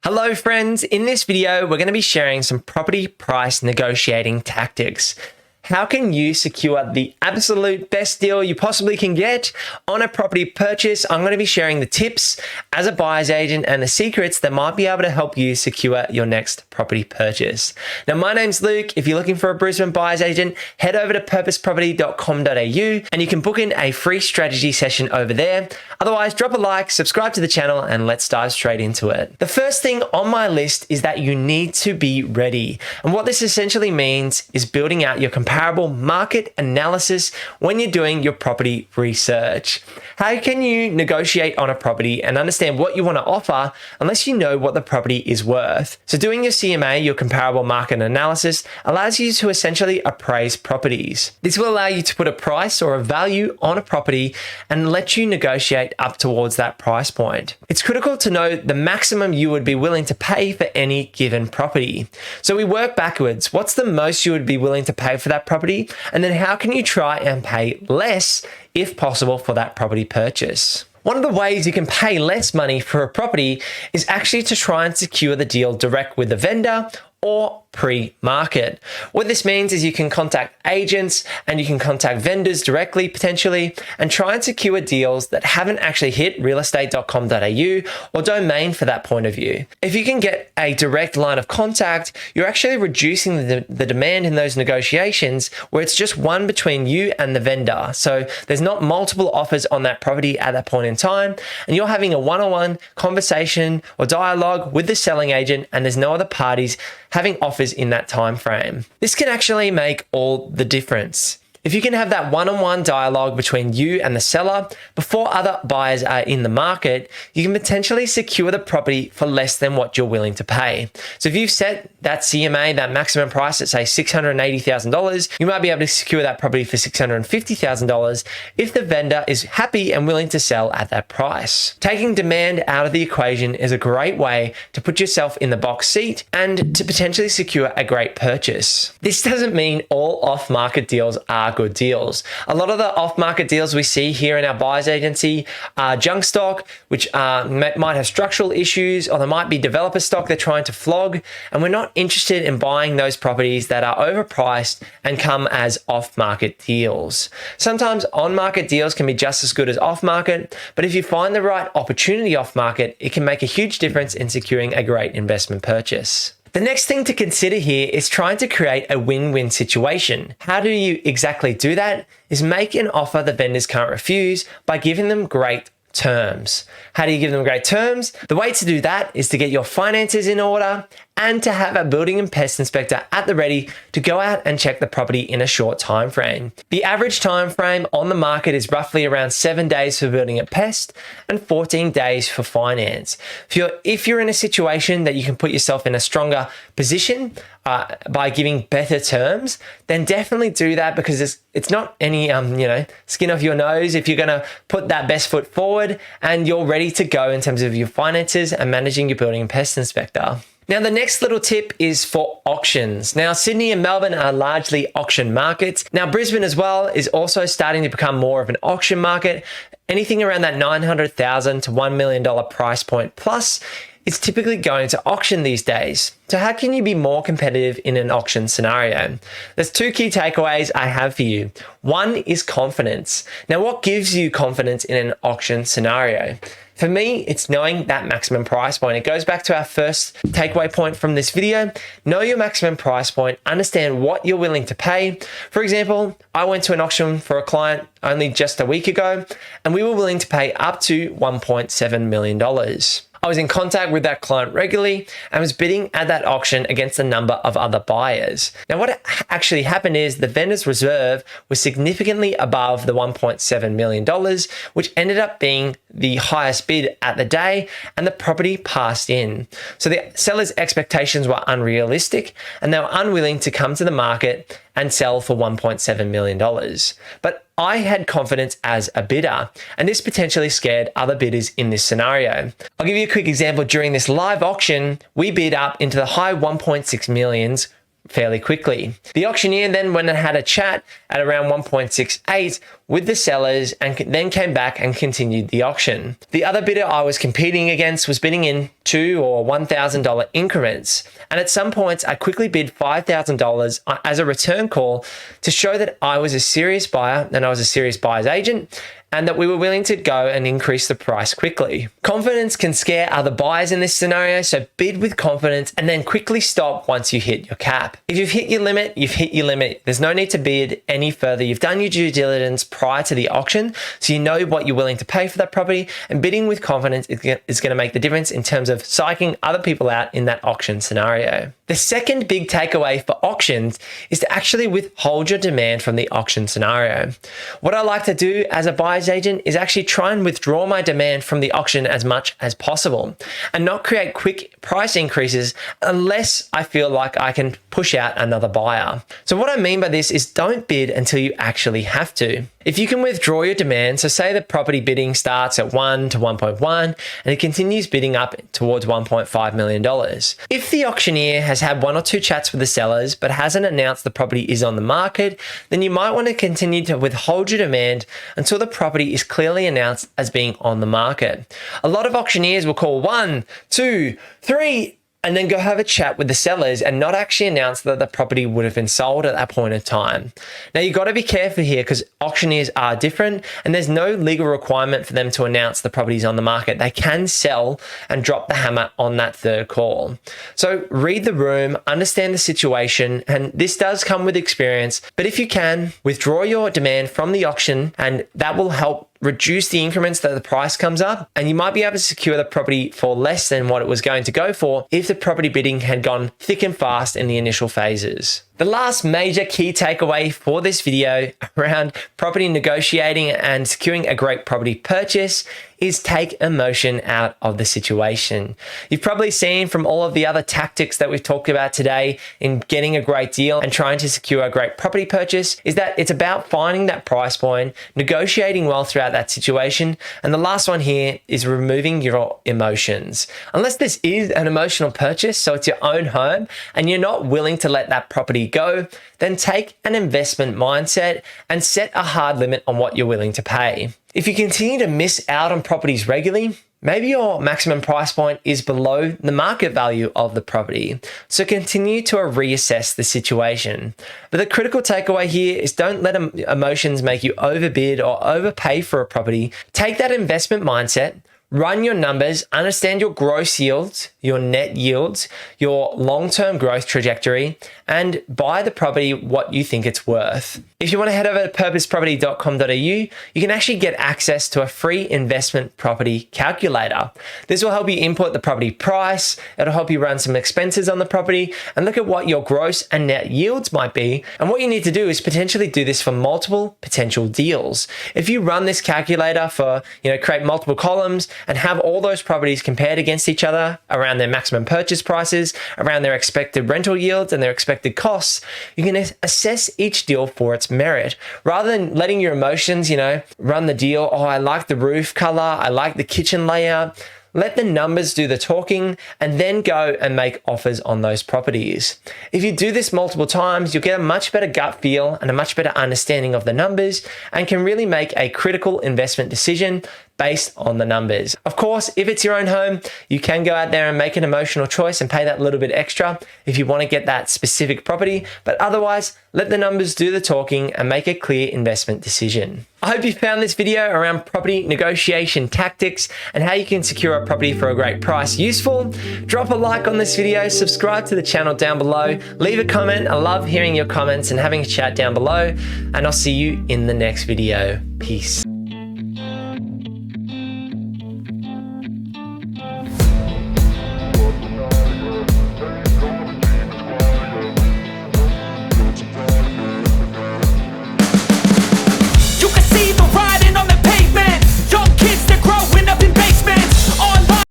Hello friends, in this video we're going to be sharing some property price negotiating tactics. How can you secure the absolute best deal you possibly can get on a property purchase? I'm going to be sharing the tips as a buyer's agent and the secrets that might be able to help you secure your next property purchase. Now, my name's Luke. If you're looking for a Brisbane buyer's agent, head over to purposeproperty.com.au and you can book in a free strategy session over there. Otherwise, drop a like, subscribe to the channel, and let's dive straight into it. The first thing on my list is that you need to be ready. And what this essentially means is building out your comparable market analysis when you're doing your property research. How can you negotiate on a property and understand what you want to offer unless you know what the property is worth? So doing your CMA, your comparable market analysis, allows you to essentially appraise properties. This will allow you to put a price or a value on a property and let you negotiate up towards that price point. It's critical to know the maximum you would be willing to pay for any given property. So we work backwards. What's the most you would be willing to pay for that property? And then how can you try and pay less if possible for that property purchase? One of the ways you can pay less money for a property is actually to try and secure the deal direct with the vendor or pre-market. What this means is you can contact agents and you can contact vendors directly potentially and try and secure deals that haven't actually hit realestate.com.au or domain for that point of view. If you can get a direct line of contact, you're actually reducing the demand in those negotiations where it's just one between you and the vendor. So there's not multiple offers on that property at that point in time, and you're having a one-on-one conversation or dialogue with the selling agent and there's no other parties having offers in that time frame. This can actually make all the difference. If you can have that one-on-one dialogue between you and the seller before other buyers are in the market, you can potentially secure the property for less than what you're willing to pay. So if you've set that CMA, that maximum price at say $680,000, you might be able to secure that property for $650,000 if the vendor is happy and willing to sell at that price. Taking demand out of the equation is a great way to put yourself in the box seat and to potentially secure a great purchase. This doesn't mean all off-market deals are good deals. A lot of the off-market deals we see here in our buyer's agency are junk stock, which might have structural issues, or there might be developer stock they're trying to flog, and we're not interested in buying those properties that are overpriced and come as off-market deals. Sometimes on-market deals can be just as good as off-market, but if you find the right opportunity off-market, it can make a huge difference in securing a great investment purchase. The next thing to consider here is trying to create a win-win situation. How do you exactly do that? Is make an offer the vendors can't refuse by giving them great terms. How do you give them great terms? The way to do that is to get your finances in order and to have a building and pest inspector at the ready to go out and check the property in a short time frame. The average time frame on the market is roughly around 7 days for building and pest and 14 days for finance. If you're in a situation that you can put yourself in a stronger position by giving better terms, then definitely do that, because it's not any skin off your nose if you're going to put that best foot forward and you're ready to go in terms of your finances and managing your building and pest inspector. Now, the next little tip is for auctions. Now, Sydney and Melbourne are largely auction markets. Now, Brisbane as well is also starting to become more of an auction market. Anything around that $900,000 to $1 million price point plus is typically going to auction these days. So how can you be more competitive in an auction scenario? There's two key takeaways I have for you. One is confidence. Now, what gives you confidence in an auction scenario? For me, it's knowing that maximum price point. It goes back to our first takeaway point from this video. Know your maximum price point, understand what you're willing to pay. For example, I went to an auction for a client only just a week ago, and we were willing to pay up to $1.7 million. I was in contact with that client regularly and was bidding at that auction against a number of other buyers. Now, what actually happened is the vendor's reserve was significantly above the $1.7 million, which ended up being the highest bid at the day, and the property passed in. So the seller's expectations were unrealistic and they were unwilling to come to the market and sell for $1.7 million. But I had confidence as a bidder, and this potentially scared other bidders in this scenario. I'll give you a quick example. During this live auction, we bid up into the high 1.6 millions fairly quickly. The auctioneer then went and had a chat at around 1.68 with the sellers and then came back and continued the auction. The other bidder I was competing against was bidding in $2,000 or $1,000 increments. And at some points, I quickly bid $5,000 as a return call to show that I was a serious buyer and I was a serious buyer's agent, and that we were willing to go and increase the price quickly. Confidence can scare other buyers in this scenario, so bid with confidence and then quickly stop once you hit your cap. If you've hit your limit, you've hit your limit. There's no need to bid any further. You've done your due diligence prior to the auction, so you know what you're willing to pay for that property, and bidding with confidence is going to make the difference in terms of psyching other people out in that auction scenario. The second big takeaway for auctions is to actually withhold your demand from the auction scenario. What I like to do as a buyer's agent is actually try and withdraw my demand from the auction as much as possible and not create quick price increases unless I feel like I can push out another buyer. So what I mean by this is don't bid until you actually have to. If you can withdraw your demand, so say the property bidding starts at 1 to 1.1 and it continues bidding up towards $1.5 million. If the auctioneer has had one or two chats with the sellers but hasn't announced the property is on the market, then you might want to continue to withhold your demand until the property is clearly announced as being on the market. A lot of auctioneers will call 1, 2, 3, and then go have a chat with the sellers and not actually announce that the property would have been sold at that point in time. Now, you've got to be careful here because auctioneers are different and there's no legal requirement for them to announce the property's on the market. They can sell and drop the hammer on that third call. So read the room, understand the situation, and this does come with experience, but if you can, withdraw your demand from the auction and that will help reduce the increments that the price comes up, and you might be able to secure the property for less than what it was going to go for if the property bidding had gone thick and fast in the initial phases. The last major key takeaway for this video around property negotiating and securing a great property purchase is take emotion out of the situation. You've probably seen from all of the other tactics that we've talked about today in getting a great deal and trying to secure a great property purchase is that it's about finding that price point, negotiating well throughout that situation, and the last one here is removing your emotions. Unless this is an emotional purchase, so it's your own home, and you're not willing to let that property go, then take an investment mindset and set a hard limit on what you're willing to pay. If you continue to miss out on properties regularly, maybe your maximum price point is below the market value of the property. So continue to reassess the situation. But the critical takeaway here is don't let emotions make you overbid or overpay for a property. Take that investment mindset, run your numbers, understand your gross yields, your net yields, your long-term growth trajectory, and buy the property what you think it's worth. If you want to head over to purposeproperty.com.au, you can actually get access to a free investment property calculator. This will help you input the property price, it'll help you run some expenses on the property, and look at what your gross and net yields might be. And what you need to do is potentially do this for multiple potential deals. If you run this calculator for, create multiple columns and have all those properties compared against each other around their maximum purchase prices, around their expected rental yields and their expected costs, you can assess each deal for its merit rather than letting your emotions, run the deal. Oh, I like the roof color. I like the kitchen layout. Let the numbers do the talking and then go and make offers on those properties. If you do this multiple times, you'll get a much better gut feel and a much better understanding of the numbers and can really make a critical investment decision based on the numbers. Of course, if it's your own home, you can go out there and make an emotional choice and pay that little bit extra if you want to get that specific property, but otherwise, let the numbers do the talking and make a clear investment decision. I hope you found this video around property negotiation tactics and how you can secure a property for a great price useful. Drop a like on this video, subscribe to the channel down below, leave a comment. I love hearing your comments and having a chat down below, and I'll see you in the next video. Peace.